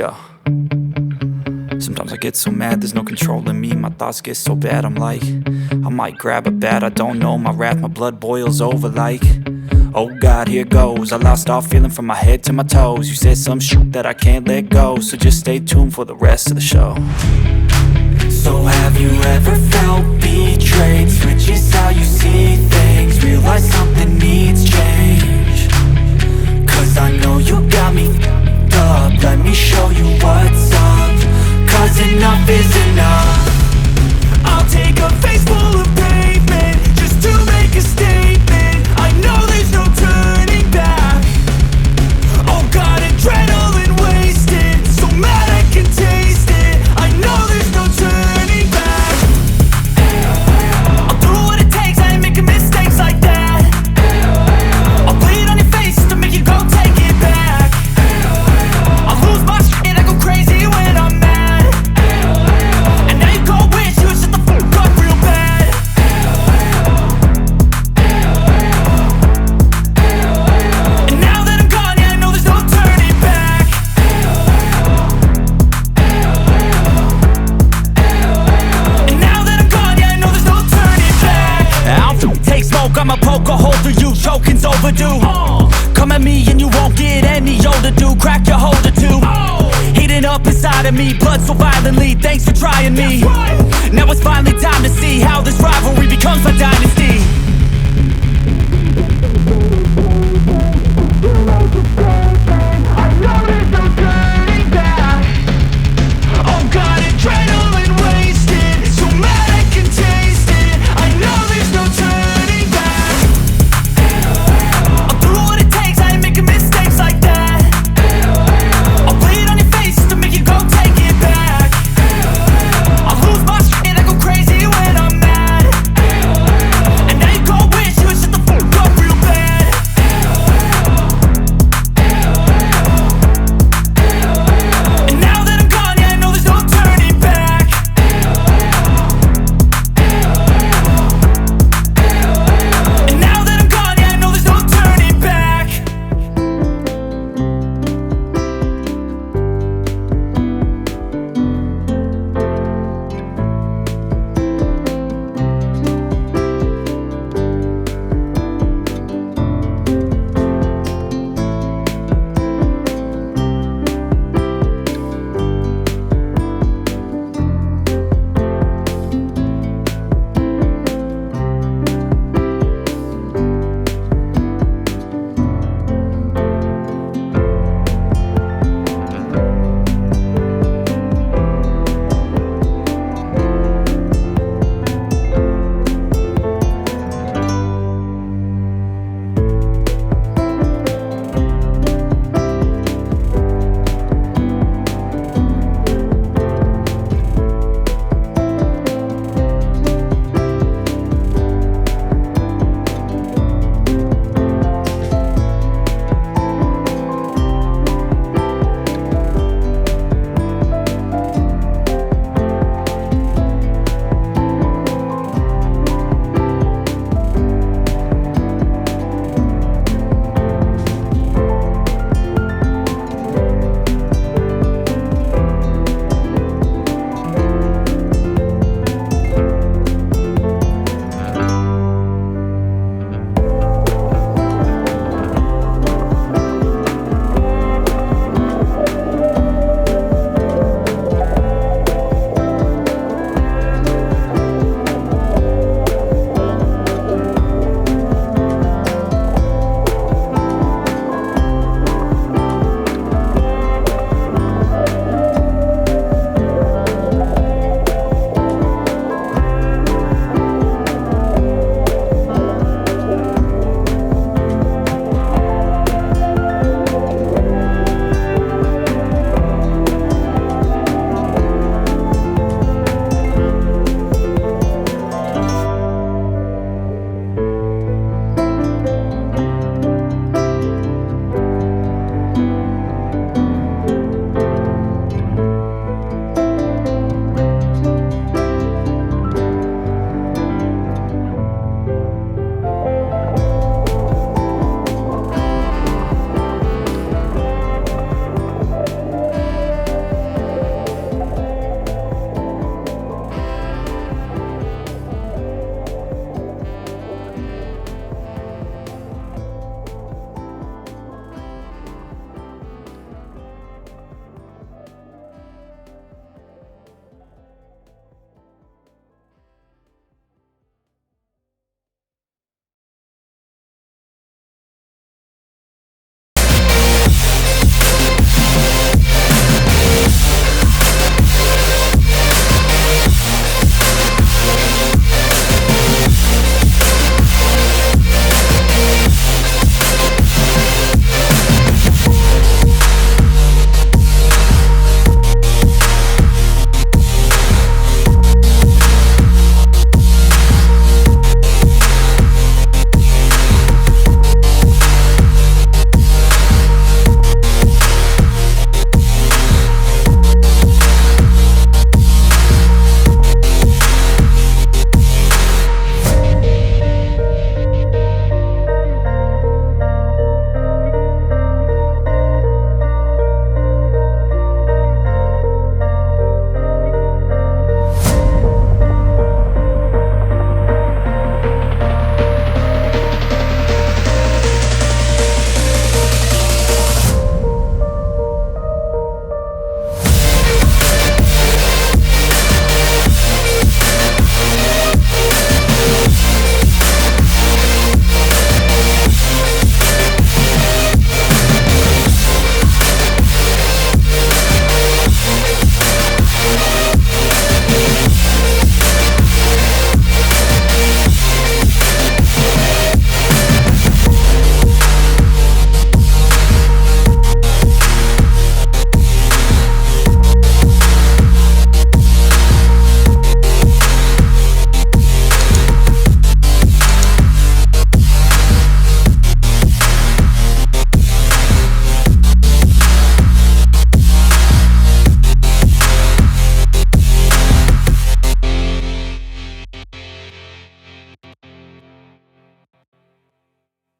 Yeah. Sometimes I get so mad, there's no controlling me. My thoughts get so bad, I'm like, I might grab a bat, I don't know. My wrath, my blood boils over like, oh God, here goes. I lost all feeling from my head to my toes. You said some shit that I can't let go, so just stay tuned for the rest of the show. So have you ever felt betrayed? Switches how you see things, realize something needs change. Cause I know you got me f***ed up, let me show you what's up. Cause enough is enough. I'll take a face full of pavement just to make a statement. I know there's no turning back. Oh God, adrenaline wasted, so mad I can taste it. I know there's no turning back. I'll do what it takes, I ain't making mistakes like that. I'll bleed on your face to make you go take it back. I'll lose my shit, I go crazy when I'm mad. And now you go wish you would shut the fuck up real bad. And now that I'm gone, yeah, I know there's no turning back. And now that I'm gone, yeah, I know there's no turning back. I don't take smoke, I'ma poke a hole through you, choking's overdue. Come at me and you won't get any older, dude. Crack your holder too. Heating up inside of me, blood so violently, thanks for trying me. Now it's finally time to see how this rivalry becomes a dynasty.